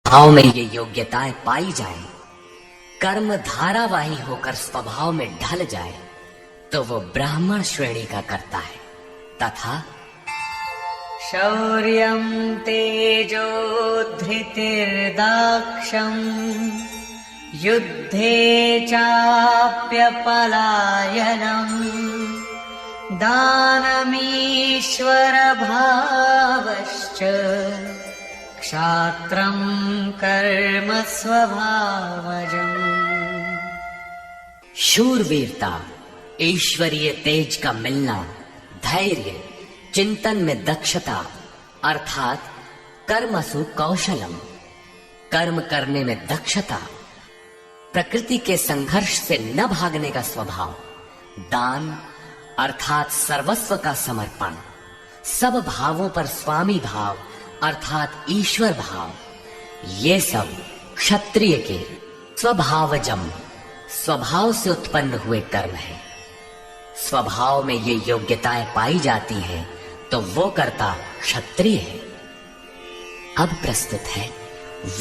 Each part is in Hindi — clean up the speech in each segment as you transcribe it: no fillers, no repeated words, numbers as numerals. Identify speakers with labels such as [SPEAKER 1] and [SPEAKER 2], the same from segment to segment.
[SPEAKER 1] भाव में ये योग्यताएं पाई जाए, कर्म धारावाही होकर स्वभाव में ढल जाए, तो वो ब्राह्मण श्रेणी का करता है। तथा
[SPEAKER 2] शौर्यं तेजो धृतिर्दाक्षं युद्धे चाप्यपलायनम् दानमीश्वरभावश्च क्षात्रं कर्म स्वभावजम्।
[SPEAKER 1] शूरवीरता, ईश्वरीय तेज का मिलना, धैर्य, चिंतन में दक्षता अर्थात कर्मसु कौशलम, कर्म करने में दक्षता, प्रकृति के संघर्ष से न भागने का स्वभाव, दान अर्थात सर्वस्व का समर्पण, सब भावों पर स्वामी भाव अर्थात ईश्वर भाव, ये सब क्षत्रिय के स्वभावजम, स्वभाव से उत्पन्न हुए कर्म है। स्वभाव में ये योग्यताएं पाई जाती हैं तो वो कर्ता क्षत्रिय है। अब प्रस्तुत है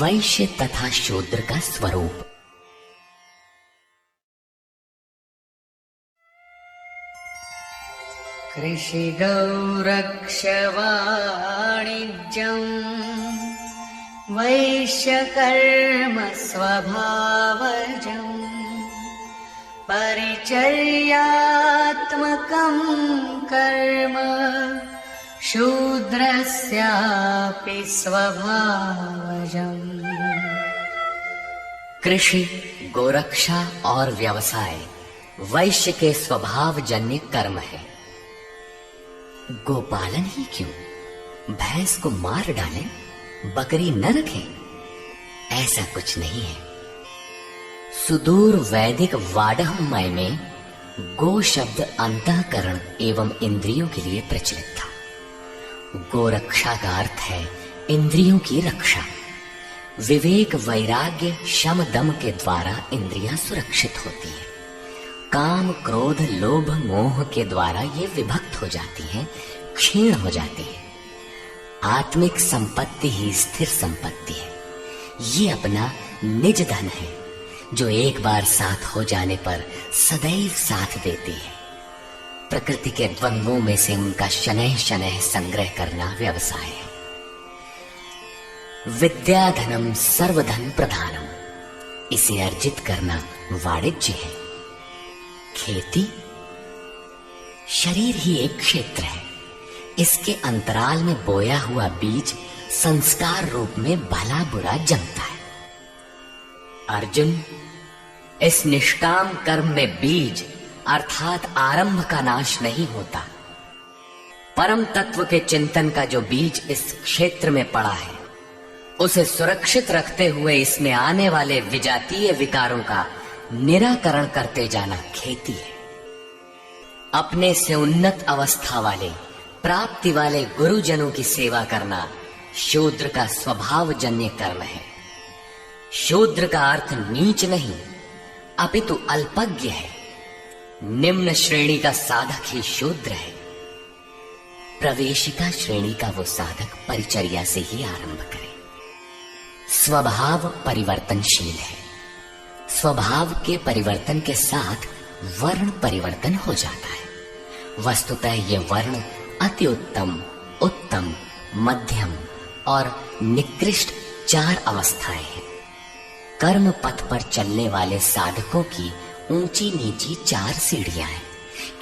[SPEAKER 1] वैश्य तथा शूद्र का स्वरूप।
[SPEAKER 2] कृषि गौरक्ष वाणिज्यम् वैश्यकर्म स्वभावजम् परिचर्यात्मकं कर्म शूद्रस्यापि स्वभावजम्।
[SPEAKER 1] कृषि, गोरक्षा और व्यवसाय वैश्य के स्वभाव जन्य कर्म है। गोपालन ही क्यों, भैंस को मार डालें, बकरी न रखें, ऐसा कुछ नहीं है। सुदूर वैदिक वाडहमय में गो शब्द अंतःकरण एवं इंद्रियों के लिए प्रचलित था। गोरक्षा का अर्थ है इंद्रियों की रक्षा। विवेक, वैराग्य, शम, दम के द्वारा इंद्रियां सुरक्षित होती है। काम, क्रोध, लोभ, मोह के द्वारा ये विभक्त हो जाती हैं, क्षीण हो जाती है। आत्मिक संपत्ति ही स्थिर संपत्ति है। ये अपना निज धन है जो एक बार साथ हो जाने पर सदैव साथ देती है। प्रकृति के द्वंद्वों में से उनका शनैः शनैः संग्रह करना व्यवसाय है। विद्या धनम सर्वधन प्रधानम, इसे अर्जित करना वाणिज्य है। खेती, शरीर ही एक क्षेत्र है। इसके अंतराल में बोया हुआ बीज संस्कार रूप में भला बुरा जमता है। अर्जुन, इस निष्काम कर्म में बीज अर्थात आरंभ का नाश नहीं होता। परम तत्व के चिंतन का जो बीज इस क्षेत्र में पड़ा है, उसे सुरक्षित रखते हुए इसमें आने वाले विजातीय विकारों का निराकरण करते जाना खेती है। अपने से उन्नत अवस्था वाले, प्राप्ति वाले गुरुजनों की सेवा करना शूद्र का स्वभावजन्य कर्म है। शूद्र का अर्थ नीच नहीं अपितु अल्पज्ञ है। निम्न श्रेणी का साधक ही शूद्र है। प्रवेशिका श्रेणी का वो साधक परिचर्या से ही आरंभ करे। स्वभाव परिवर्तनशील है। स्वभाव के परिवर्तन के साथ वर्ण परिवर्तन हो जाता है। वस्तुतः ये वर्ण अति उत्तम, उत्तम, मध्यम और निकृष्ट 4 अवस्थाएं हैं। कर्म पथ पर चलने वाले साधकों की ऊंची नीची 4 सीढ़ियां हैं,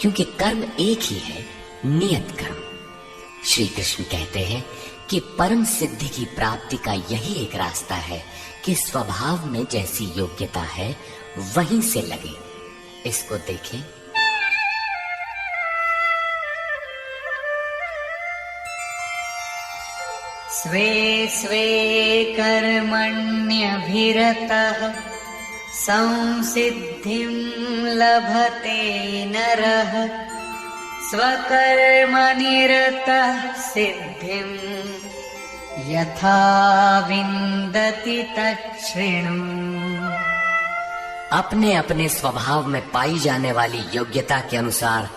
[SPEAKER 1] क्योंकि कर्म एक ही है, नियत कर्म। श्री कृष्ण कहते हैं कि परम सिद्धि की प्राप्ति का यही एक रास्ता है कि स्वभाव में जैसी योग्यता है वहीं से लगे। इसको देखें।
[SPEAKER 2] स्वे स्वे कर्मण्यभिरतः संसिद्धिं लभते नरः स्वकर्मनिरतः सिद्धिं यथा विन्दति तच्छृणु।
[SPEAKER 1] अपने अपने स्वभाव में पाई जाने वाली योग्यता के अनुसार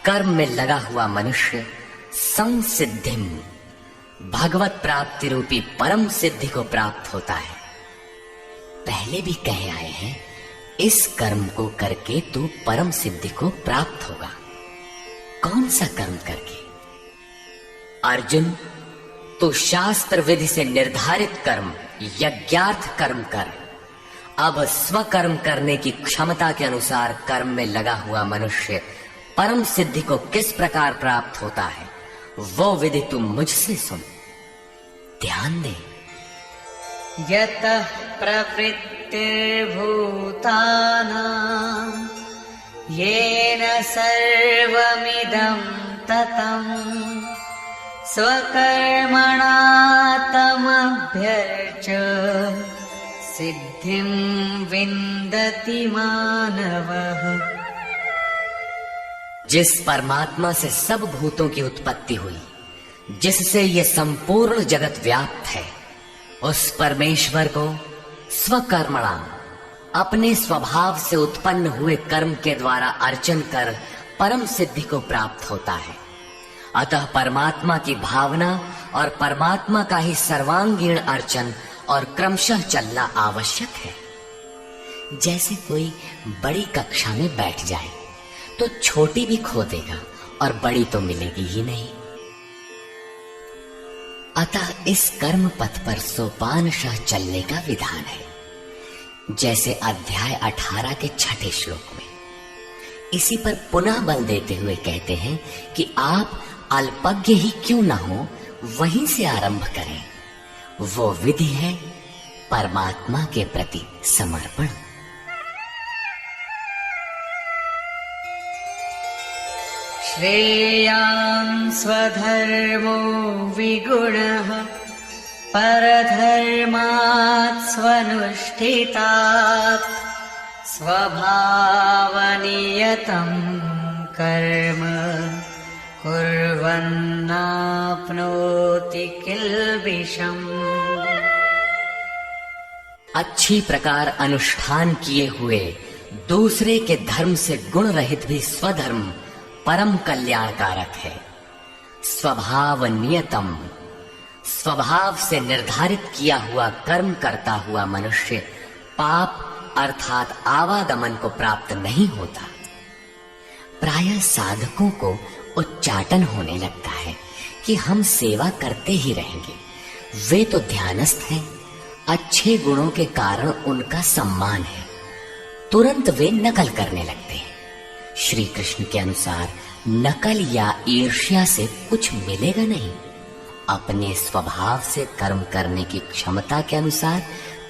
[SPEAKER 1] कर्म में लगा हुआ मनुष्य संसिद्धिम, भगवत प्राप्ति रूपी परम सिद्धि को प्राप्त होता है। पहले भी कहे आए हैं, इस कर्म को करके तू परम सिद्धि को प्राप्त होगा। कौन सा कर्म करके? अर्जुन, तू शास्त्र विधि से निर्धारित कर्म, यज्ञार्थ कर्म कर। अब स्वकर्म करने की क्षमता के अनुसार कर्म में लगा हुआ मनुष्य परम सिद्धि को किस प्रकार प्राप्त होता है, वो विधि तू मुझसे सुन। ध्यान दे।
[SPEAKER 2] यतः प्रवृत्तिर्भूतानां येन सर्वमिदं ततं स्वकर्मणा तमभ्यर्च्य सिद्धिं विन्दति मानवः।
[SPEAKER 1] जिस परमात्मा से सब भूतों की उत्पत्ति हुई, जिससे ये संपूर्ण जगत व्याप्त है, उस परमेश्वर को स्वकर्मणा, अपने स्वभाव से उत्पन्न हुए कर्म के द्वारा अर्चन कर परम सिद्धि को प्राप्त होता है। अतः परमात्मा की भावना और परमात्मा का ही सर्वांगीण अर्चन और क्रमशः चलना आवश्यक है। जैसे कोई बड़ी कक्षा में बैठ जाए तो छोटी भी खो देगा और बड़ी तो मिलेगी ही नहीं। अतः इस कर्म पथ पर सोपानशः चलने का विधान है। जैसे अध्याय 18 के 6 श्लोक में। इसी पर पुनः बल देते हुए कहते हैं कि आप अल्पज्ञ ही क्यों ना हो, वहीं से आरंभ करें। वो विधि है परमात्मा के प्रति समर्पण।
[SPEAKER 2] श्रेयान् स्वधर्मो विगुणः परधर्मात् स्वनुष्ठितात् स्वभावनियतं कर्म कुर्वन्नाप्नोति किल्बिषम्।
[SPEAKER 1] अच्छी प्रकार अनुष्ठान किए हुए दूसरे के धर्म से गुण रहित भी स्वधर्म परम कल्याणकारक है। स्वभाव नियतम, स्वभाव से निर्धारित किया हुआ कर्म करता हुआ मनुष्य पाप अर्थात आवागमन को प्राप्त नहीं होता। प्रायः साधकों को उच्चाटन होने लगता है कि हम सेवा करते ही रहेंगे। वे तो ध्यानस्थ हैं, अच्छे गुणों के कारण उनका सम्मान है। तुरंत वे नकल करने लगते हैं। श्री कृष्ण के अनुसार नकल या ईर्ष्या से कुछ मिलेगा नहीं। अपने स्वभाव से कर्म करने की क्षमता के अनुसार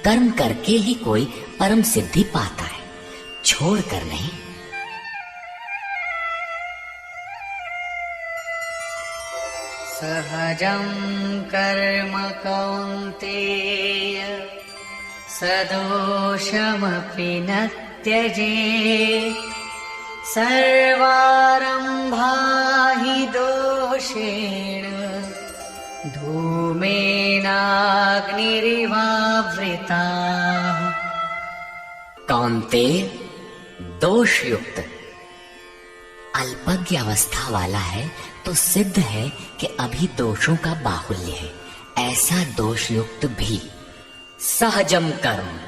[SPEAKER 1] कर्म करके ही कोई परम सिद्धि पाता है, छोड़कर नहीं।
[SPEAKER 2] सहजं कर्म कौन्तेय सदोषमपि न त्यजेत् सर्वारम्भा हि दोषेण धूमेनाग्निरिवावृताः।
[SPEAKER 1] कौन्तेय, दोष युक्त अल्पज्ञ अवस्था वाला है तो सिद्ध है कि अभी दोषों का बाहुल्य है। ऐसा दोष युक्त भी सहजम कर्म,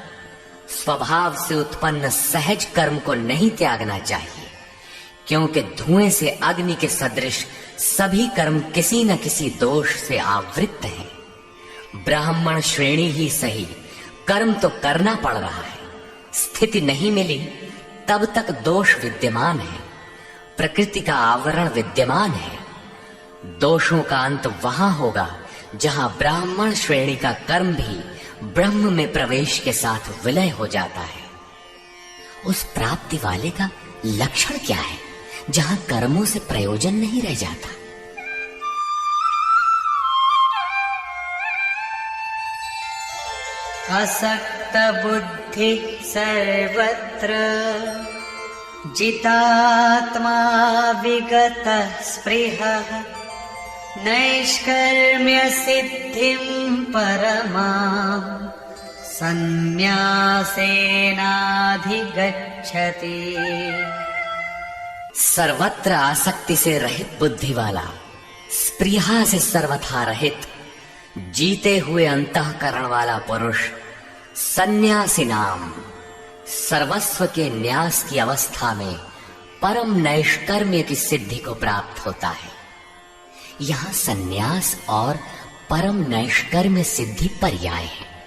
[SPEAKER 1] स्वभाव से उत्पन्न सहज कर्म को नहीं त्यागना चाहिए, क्योंकि धुएं से अग्नि के सदृश सभी कर्म किसी न किसी दोष से आवृत्त हैं। ब्राह्मण श्रेणी ही सही, कर्म तो करना पड़ रहा है। स्थिति नहीं मिली तब तक दोष विद्यमान है, प्रकृति का आवरण विद्यमान है। दोषों का अंत वहां होगा जहां ब्राह्मण श्रेणी का कर्म भी ब्रह्म में प्रवेश के साथ विलय हो जाता है। उस प्राप्ति वाले का लक्षण क्या है जहां कर्मों से प्रयोजन नहीं रह जाता?
[SPEAKER 2] असक्त बुद्धि सर्वत्र जितात्मा विगत स्पृहः नैष्कर्म्य सिद्धिं परमां संन्यासेनाधिगच्छति।
[SPEAKER 1] सर्वत्र आसक्ति से रहित बुद्धि वाला, स्पृहा से सर्वथा रहित, जीते हुए अंतःकरण वाला पुरुष सन्यासी नाम सर्वस्व के न्यास की अवस्था में परम नैष्कर्म्य की सिद्धि को प्राप्त होता है। यहां सन्यास और परम नैष्कर्म्य सिद्धि पर्याय है।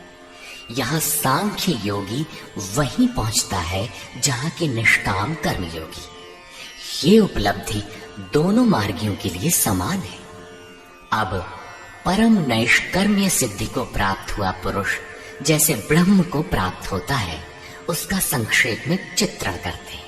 [SPEAKER 1] यहां सांख्य योगी वहीं पहुंचता है जहां के निष्काम कर्मयोगी। ये उपलब्धि दोनों मार्गियों के लिए समान है। अब परम नैष्कर्म्य सिद्धि को प्राप्त हुआ पुरुष जैसे ब्रह्म को प्राप्त होता है, उसका संक्षेप में चित्रण करते हैं।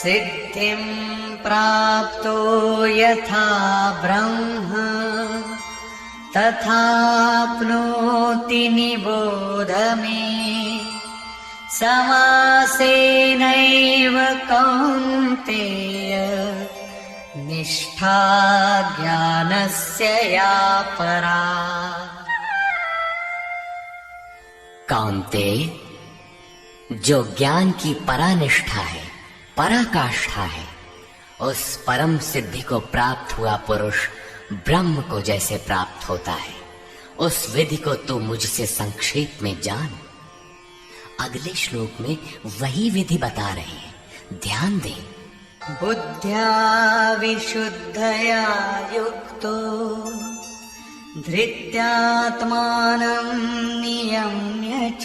[SPEAKER 2] सिद्धिं प्राप्तो यथा ब्रह्म तथाप्नोति निबोध मे। समासेनैव कौन्तेय निष्ठा ज्ञानस्य या परा।
[SPEAKER 1] कौन्तेय, जो ज्ञान की परानिष्ठा है, पराकाष्ठा है, उस परम सिद्धि को प्राप्त हुआ पुरुष ब्रह्म को जैसे प्राप्त होता है, उस विधि को तू मुझसे संक्षेप में जान। अगले श्लोक में वही विधि बता रहे हैं, ध्यान दे।
[SPEAKER 2] बुद्ध्या विशुद्धया युक्तो धृत्यात्मानं नियम्य च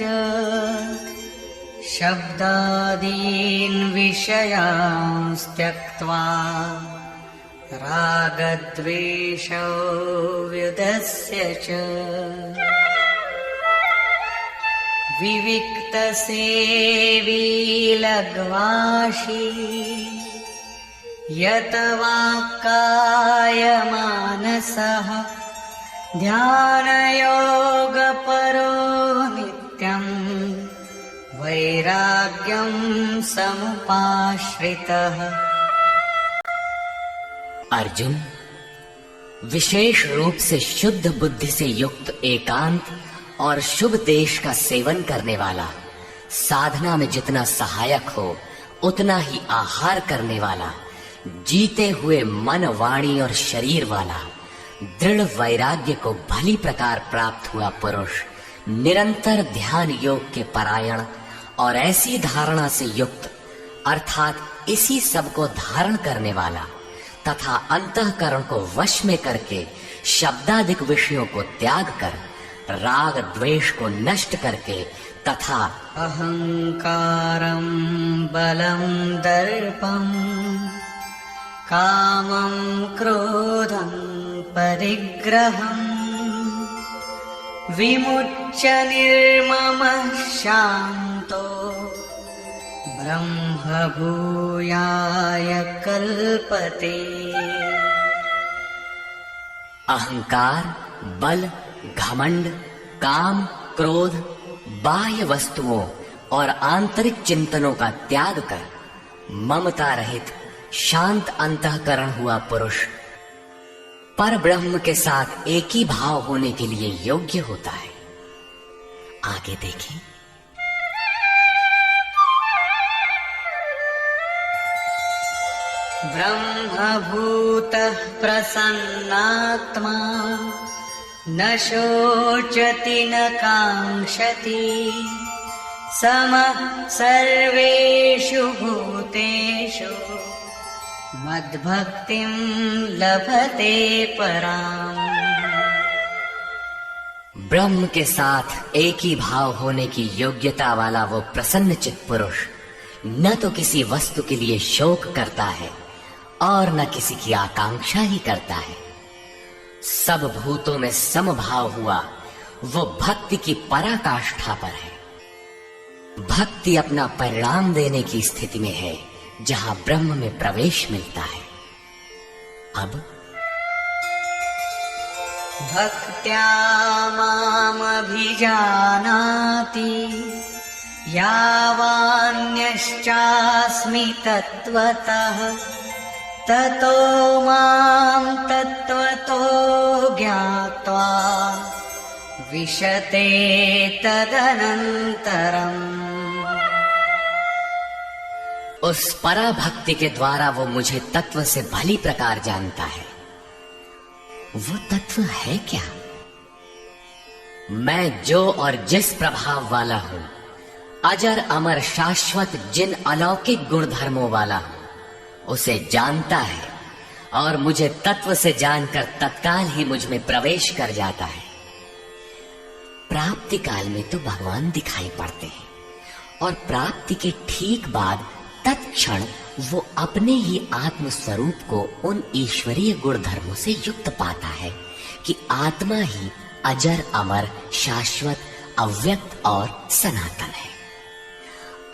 [SPEAKER 2] शब्दादीन् विषयान् त्यक्त्वा रागद्वेषौ व्युदस्य च विविक्तसेवी लघ्वाशी यत वाक्कायमानसः ध्यानयोगपरो नित्यम् वैराग्यं समुपाश्रितः।
[SPEAKER 1] अर्जुन, विशेष रूप से शुद्ध बुद्धि से युक्त एकांत और शुभ देश का सेवन करने वाला, साधना में जितना सहायक हो उतना ही आहार करने वाला, जीते हुए मन, वाणी और शरीर वाला, दृढ़ वैराग्य को भली प्रकार प्राप्त हुआ पुरुष, निरंतर ध्यान योग के परायण और ऐसी धारणा से युक्त अर्थात इसी सब को धारण करने वाला तथा अंतःकरण को वश में करके शब्दादिक विषयों को त्याग कर राग द्वेष को नष्ट करके तथा
[SPEAKER 2] अहंकारं बलं दर्पं कामं क्रोधं परिग्रहं विमुच्य निर्ममः शान्तो ब्रह्मभूयाय कल्पते।
[SPEAKER 1] अहंकार, बल, घमंड, काम, क्रोध, बाह्य वस्तुओं और आंतरिक चिंतनों का त्याग कर ममता रहित शांत अंतःकरण हुआ पुरुष पर ब्रह्म के साथ एक ही भाव होने के लिए योग्य होता है। आगे देखें।
[SPEAKER 2] ब्रह्मभूतः प्रसन्नात्मा न शोचति न काङ्क्षति समः सर्वेषु भूतेषु मद्भक्तिं लभते पराम्।
[SPEAKER 1] ब्रह्म के साथ एक ही भाव होने की योग्यता वाला वो प्रसन्न चित्त पुरुष न तो किसी वस्तु के लिए शोक करता है और न किसी की आकांक्षा ही करता है। सब भूतों में समभाव हुआ वो भक्ति की पराकाष्ठा पर है। भक्ति अपना परिणाम देने की स्थिति में है जहां ब्रह्म में प्रवेश मिलता है। अब
[SPEAKER 2] भक्त्या मामभिजानाति यावान्यश्चास्मि तत्त्वतः ततो मां तत्त्वतो ज्ञात्वा विशते तदनन्तरम्।
[SPEAKER 1] उस पराभक्ति के द्वारा वो मुझे तत्व से भली प्रकार जानता है। वो तत्व है क्या? मैं जो और जिस प्रभाव वाला हूं, अजर अमर शाश्वत जिन अलौकिक गुणधर्मों वाला हूं, उसे जानता है और मुझे तत्व से जानकर तत्काल ही मुझ में प्रवेश कर जाता है। प्राप्ति काल में तो भगवान दिखाई पड़ते हैं और प्राप्ति के ठीक बाद तत्क्षण वो अपने ही आत्म स्वरूप को उन ईश्वरीय गुण धर्मों से युक्त पाता है कि आत्मा ही अजर अमर शाश्वत अव्यक्त और सनातन है।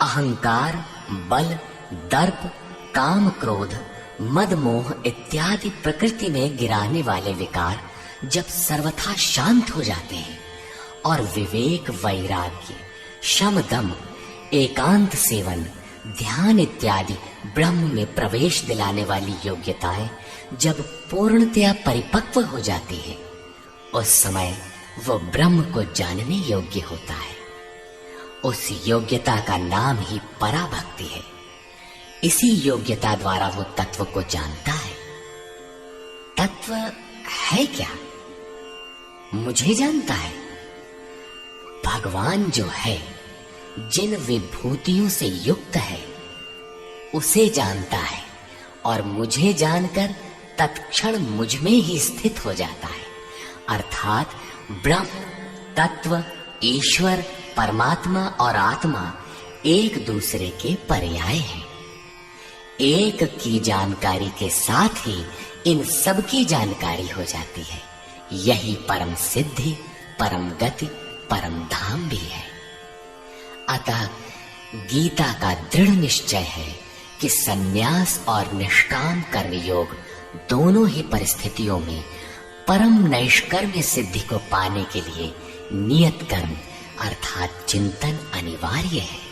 [SPEAKER 1] अहंकार, बल, दर्प, काम, क्रोध, मद, मोह इत्यादि प्रकृति में गिराने वाले विकार जब सर्वथा शांत हो जाते हैं और विवेक, वैराग्य, शम, दम, एकांत सेवन, ध्यान इत्यादि ब्रह्म में प्रवेश दिलाने वाली योग्यताएं जब पूर्णतया परिपक्व हो जाती है, उस समय वो ब्रह्म को जानने योग्य होता है। उस योग्यता का नाम ही पराभक्ति है। इसी योग्यता द्वारा वो तत्व को जानता है। तत्व है क्या? मुझे जानता है। भगवान जो है, जिन विभूतियों से युक्त है, उसे जानता है और मुझे जानकर तत्क्षण मुझ में ही स्थित हो जाता है। अर्थात ब्रह्म, तत्व, ईश्वर, परमात्मा और आत्मा एक दूसरे के पर्याय हैं। एक की जानकारी के साथ ही इन सब की जानकारी हो जाती है। यही परम सिद्धि, परम गति, परम धाम भी है। अतः गीता का दृढ़ निश्चय है कि सन्यास और निष्काम कर्म योग दोनों ही परिस्थितियों में परम नैष्कर्म्य सिद्धि को पाने के लिए नियत कर्म अर्थात चिंतन अनिवार्य है।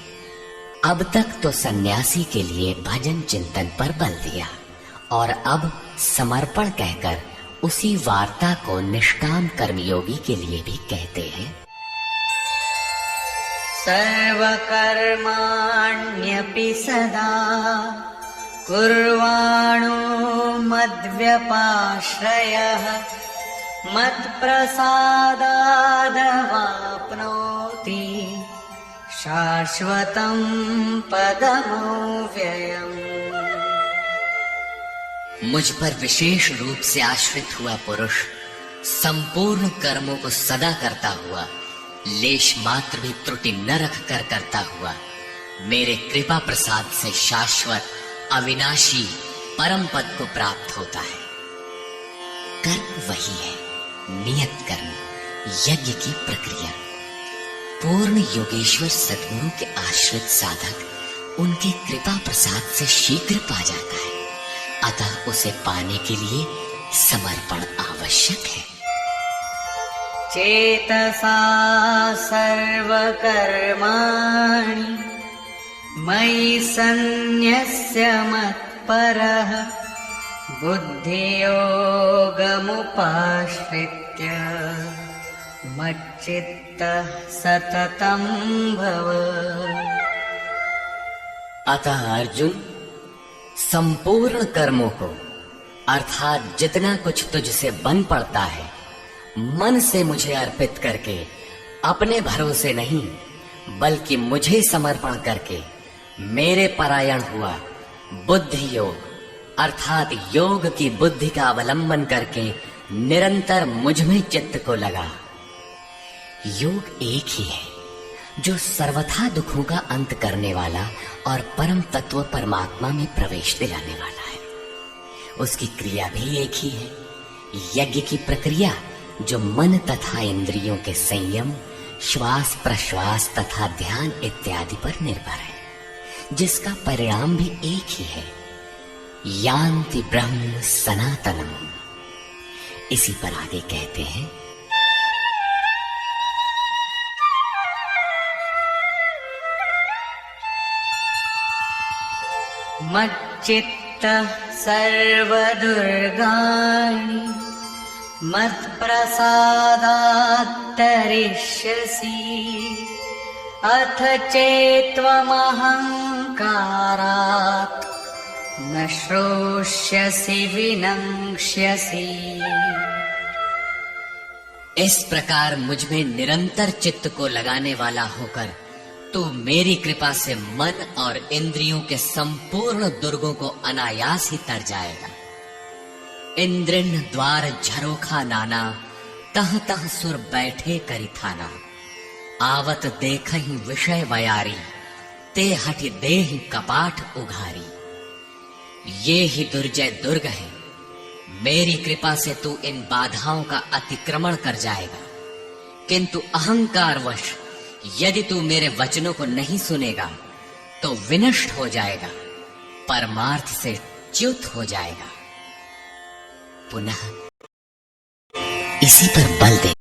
[SPEAKER 1] अब तक तो सन्यासी के लिए भजन चिंतन पर बल दिया और अब समर्पण कहकर उसी वार्ता को निष्काम कर्मयोगी के लिए भी कहते हैं।
[SPEAKER 2] सर्वकर्माण्यपि सदा कुर्वाणो मद्व्यपाश्रयः मत्प्रसादादवाप्नोति शाश्वतं पदमव्ययम्।
[SPEAKER 1] मुझ पर विशेष रूप से आश्रित हुआ पुरुष संपूर्ण कर्मों को सदा करता हुआ, लेश मात्र भी त्रुटि न रख कर करता हुआ, मेरे कृपा प्रसाद से शाश्वत अविनाशी परम पद को प्राप्त होता है। कर्म वही है, नियत कर्म, यज्ञ की प्रक्रिया। पूर्ण योगेश्वर सद्गुरु के आश्रित साधक उनके कृपा प्रसाद से शीघ्र पा जाता है। अतः उसे पाने के लिए समर्पण आवश्यक है।
[SPEAKER 2] चेतसा सर्वकर्माणि मयि सन्न्यस्य मत्परः बुद्धियोगमुपाश्रित्य मच्चित्तः सततं भव।
[SPEAKER 1] अतः अर्जुन, संपूर्ण कर्मों को अर्थात जितना कुछ तुझसे बन पड़ता है, मन से मुझे अर्पित करके, अपने भरोसे नहीं बल्कि मुझे समर्पण करके मेरे परायण हुआ, बुद्धि योग अर्थात योग की बुद्धि का अवलंबन करके निरंतर मुझ में चित्त को लगा। योग एक ही है जो सर्वथा दुखों का अंत करने वाला और परम तत्व परमात्मा में प्रवेश दिलाने वाला है। उसकी क्रिया भी एक ही है, यज्ञ की प्रक्रिया जो मन तथा इंद्रियों के संयम, श्वास प्रश्वास तथा ध्यान इत्यादि पर निर्भर है, जिसका परिणाम भी एक ही है, यान्ति ब्रह्म सनातनम। इसी पर आगे कहते हैं,
[SPEAKER 2] मच्चित्तः सर्वदुर्गाणि मत्प्रसादात् तरिष्यसि अथ चेत्त्वमहङ्कारात् न श्रोष्यसि विनङ्क्ष्यसि।
[SPEAKER 1] इस प्रकार मुझ में निरंतर चित्त को लगाने वाला होकर तू मेरी कृपा से मन और इंद्रियों के संपूर्ण दुर्गों को अनायास ही तर जाएगा। इंद्रिन द्वार झरोखा नाना, तह तह सुर बैठे करी थाना। आवत देख ही विषय बयारी, ते हटि देहि कपाट उघारी। ये ही दुर्जय दुर्ग है, मेरी कृपा से तू इन बाधाओं का अतिक्रमण कर जाएगा। किंतु अहंकारवश यदि तू मेरे वचनों को नहीं सुनेगा तो विनष्ट हो जाएगा, परमार्थ से च्युत हो जाएगा। पुनः इसी पर बल दे।